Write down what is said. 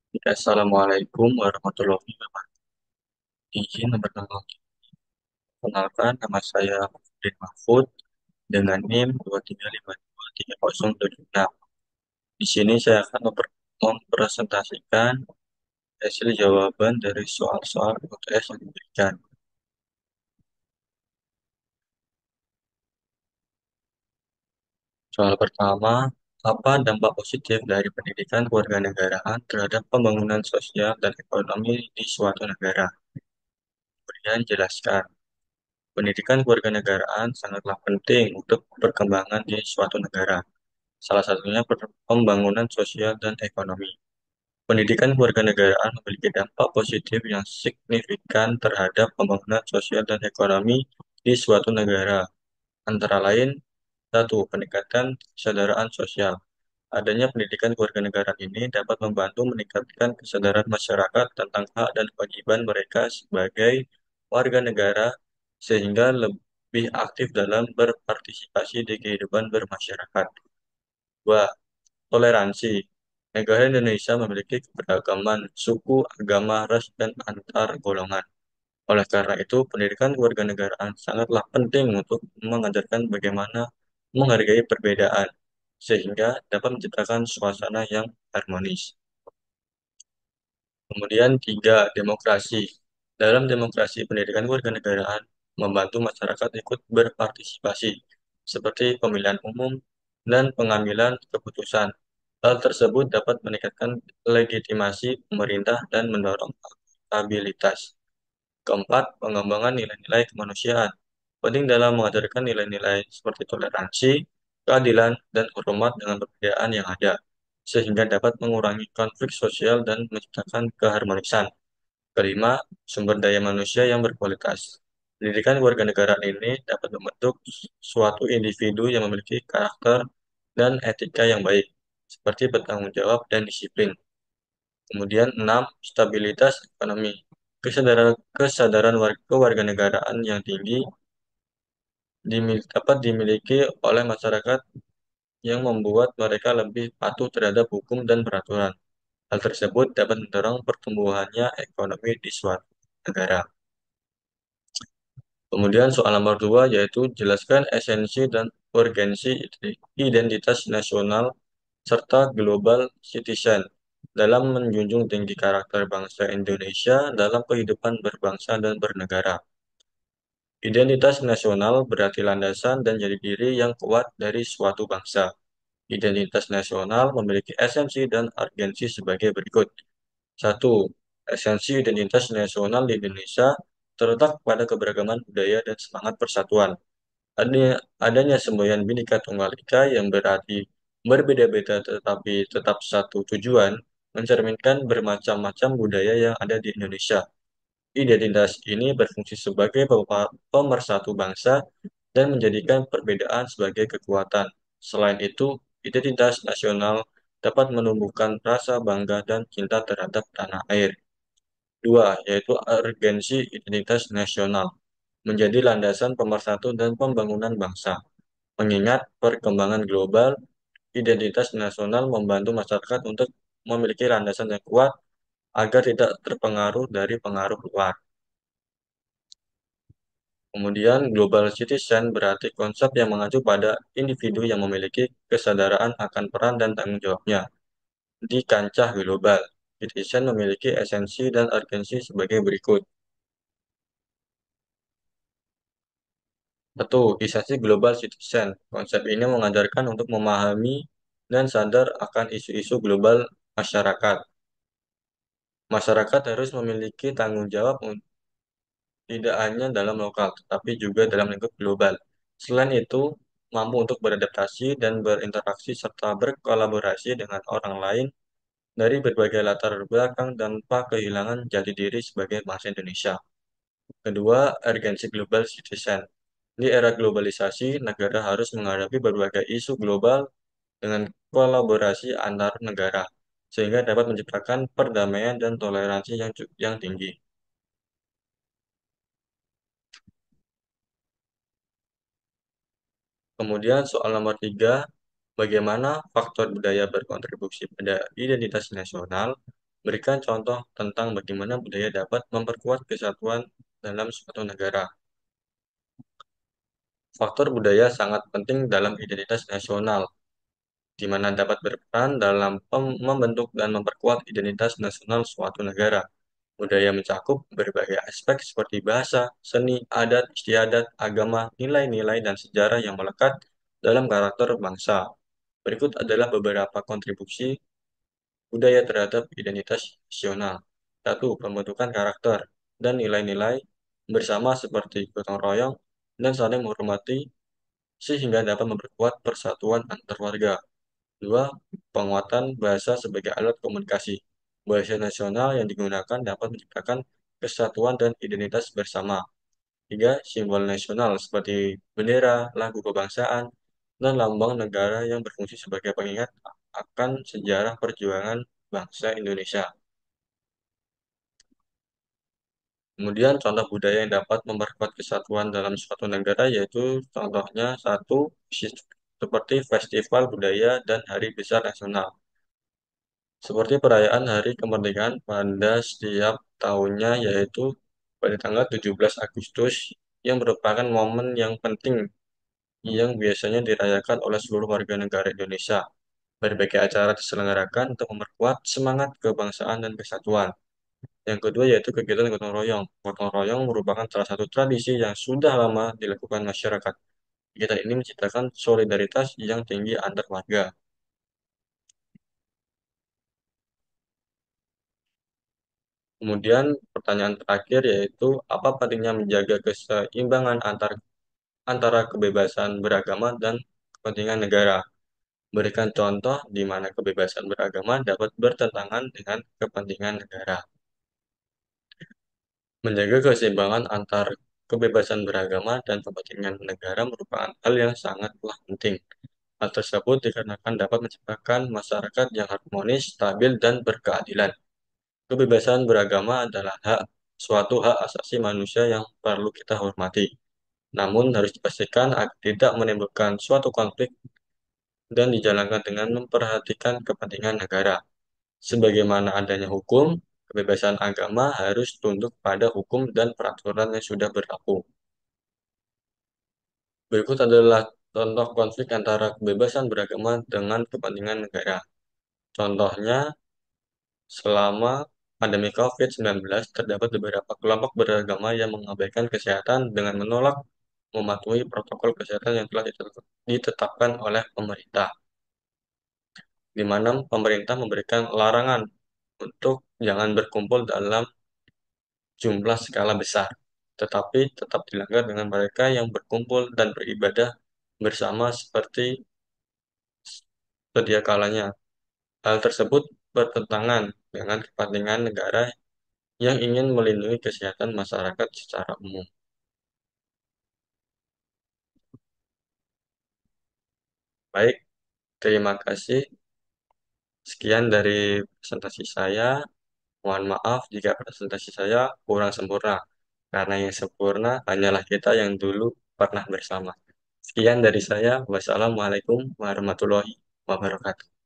Assalamualaikum warahmatullahi wabarakatuh. Izin memperkenalkan, kenalkan nama saya Mahfudin Mahfud dengan NIM 2352307. Di sini saya akan mempresentasikan hasil jawaban dari soal-soal UTS yang diberikan. Soal pertama, apa dampak positif dari pendidikan kewarganegaraan terhadap pembangunan sosial dan ekonomi di suatu negara? Kemudian jelaskan. Pendidikan kewarganegaraan sangatlah penting untuk perkembangan di suatu negara, salah satunya pembangunan sosial dan ekonomi. Pendidikan kewarganegaraan memiliki dampak positif yang signifikan terhadap pembangunan sosial dan ekonomi di suatu negara. Antara lain, satu, peningkatan kesadaran sosial. Adanya pendidikan kewarganegaraan ini dapat membantu meningkatkan kesadaran masyarakat tentang hak dan kewajiban mereka sebagai warga negara sehingga lebih aktif dalam berpartisipasi di kehidupan bermasyarakat. Dua, toleransi. Negara Indonesia memiliki keberagaman suku, agama, ras, dan antar golongan. Oleh karena itu, pendidikan kewarganegaraan sangatlah penting untuk mengajarkan bagaimana menghargai perbedaan, sehingga dapat menciptakan suasana yang harmonis. Kemudian tiga, demokrasi. Dalam demokrasi, pendidikan kewarganegaraan membantu masyarakat ikut berpartisipasi, seperti pemilihan umum dan pengambilan keputusan. Hal tersebut dapat meningkatkan legitimasi pemerintah dan mendorong akuntabilitas. Keempat, pengembangan nilai-nilai kemanusiaan. Penting dalam mengajarkan nilai-nilai seperti toleransi, keadilan, dan hormat dengan perbedaan yang ada, sehingga dapat mengurangi konflik sosial dan menciptakan keharmonisan. Kelima, sumber daya manusia yang berkualitas. Pendidikan kewarganegaraan ini dapat membentuk suatu individu yang memiliki karakter dan etika yang baik, seperti bertanggung jawab dan disiplin. Kemudian enam, stabilitas ekonomi. Kesadaran kewarganegaraan yang tinggi dapat dimiliki oleh masyarakat yang membuat mereka lebih patuh terhadap hukum dan peraturan. Hal tersebut dapat mendorong pertumbuhannya ekonomi di suatu negara. Kemudian soal nomor dua yaitu jelaskan esensi dan urgensi identitas nasional serta global citizen dalam menjunjung tinggi karakter bangsa Indonesia dalam kehidupan berbangsa dan bernegara. Identitas nasional berarti landasan dan jati diri yang kuat dari suatu bangsa. Identitas nasional memiliki esensi dan urgensi sebagai berikut. Satu, esensi identitas nasional di Indonesia terletak pada keberagaman budaya dan semangat persatuan. Adanya semboyan Bhinneka Tunggal Ika yang berarti berbeda-beda tetapi tetap satu tujuan, mencerminkan bermacam-macam budaya yang ada di Indonesia. Identitas ini berfungsi sebagai pemersatu bangsa dan menjadikan perbedaan sebagai kekuatan. Selain itu, identitas nasional dapat menumbuhkan rasa bangga dan cinta terhadap tanah air. Dua, yaitu urgensi identitas nasional, menjadi landasan pemersatu dan pembangunan bangsa. Mengingat perkembangan global, identitas nasional membantu masyarakat untuk memiliki landasan yang kuat agar tidak terpengaruh dari pengaruh luar. Kemudian global citizen berarti konsep yang mengacu pada individu yang memiliki kesadaran akan peran dan tanggung jawabnya di kancah global. Citizen memiliki esensi dan urgensi sebagai berikut. Satu, esensi global citizen. Konsep ini mengajarkan untuk memahami dan sadar akan isu-isu global masyarakat. Masyarakat harus memiliki tanggung jawab tidak hanya dalam lokal, tetapi juga dalam lingkup global. Selain itu, mampu untuk beradaptasi dan berinteraksi serta berkolaborasi dengan orang lain dari berbagai latar belakang tanpa kehilangan jati diri sebagai bangsa Indonesia. Kedua, urgensi global citizen. Di era globalisasi, negara harus menghadapi berbagai isu global dengan kolaborasi antar negara, sehingga dapat menciptakan perdamaian dan toleransi yang tinggi. Kemudian soal nomor tiga, bagaimana faktor budaya berkontribusi pada identitas nasional? Berikan contoh tentang bagaimana budaya dapat memperkuat kesatuan dalam suatu negara. Faktor budaya sangat penting dalam identitas nasional, di mana dapat berperan dalam membentuk dan memperkuat identitas nasional suatu negara. Budaya mencakup berbagai aspek seperti bahasa, seni, adat, istiadat, agama, nilai-nilai, dan sejarah yang melekat dalam karakter bangsa. Berikut adalah beberapa kontribusi budaya terhadap identitas nasional. Satu, pembentukan karakter dan nilai-nilai bersama seperti gotong royong dan saling menghormati sehingga dapat memperkuat persatuan antar warga. Dua, penguatan bahasa sebagai alat komunikasi. Bahasa nasional yang digunakan dapat menciptakan kesatuan dan identitas bersama. Tiga, simbol nasional seperti bendera, lagu kebangsaan, dan lambang negara yang berfungsi sebagai pengingat akan sejarah perjuangan bangsa Indonesia. Kemudian contoh budaya yang dapat memperkuat kesatuan dalam suatu negara yaitu contohnya satu, seperti festival budaya dan hari besar nasional. Seperti perayaan Hari Kemerdekaan pada setiap tahunnya yaitu pada tanggal 17 Agustus yang merupakan momen yang penting yang biasanya dirayakan oleh seluruh warga negara Indonesia. Berbagai acara diselenggarakan untuk memperkuat semangat kebangsaan dan kesatuan. Yang kedua yaitu kegiatan gotong royong. Gotong royong merupakan salah satu tradisi yang sudah lama dilakukan masyarakat. Kegiatan ini menciptakan solidaritas yang tinggi antar warga. Kemudian pertanyaan terakhir yaitu apa pentingnya menjaga keseimbangan antara kebebasan beragama dan kepentingan negara. Berikan contoh di mana kebebasan beragama dapat bertentangan dengan kepentingan negara. Menjaga keseimbangan antar kebebasan beragama dan kepentingan negara merupakan hal yang sangatlah penting. Hal tersebut dikarenakan dapat menciptakan masyarakat yang harmonis, stabil, dan berkeadilan. Kebebasan beragama adalah suatu hak asasi manusia yang perlu kita hormati. Namun harus dipastikan agar tidak menimbulkan suatu konflik dan dijalankan dengan memperhatikan kepentingan negara. Sebagaimana adanya hukum, kebebasan agama harus tunduk pada hukum dan peraturan yang sudah berlaku. Berikut adalah contoh konflik antara kebebasan beragama dengan kepentingan negara. Contohnya, selama pandemi COVID-19, terdapat beberapa kelompok beragama yang mengabaikan kesehatan dengan menolak mematuhi protokol kesehatan yang telah ditetapkan oleh pemerintah, di mana pemerintah memberikan larangan untuk jangan berkumpul dalam jumlah skala besar, tetapi tetap dilanggar dengan mereka yang berkumpul dan beribadah bersama seperti sedia kalanya. Hal tersebut bertentangan dengan kepentingan negara yang ingin melindungi kesehatan masyarakat secara umum. Baik, terima kasih. Sekian dari presentasi saya. Mohon maaf jika presentasi saya kurang sempurna, karena yang sempurna hanyalah kita yang dulu pernah bersama. Sekian dari saya. Wassalamualaikum warahmatullahi wabarakatuh.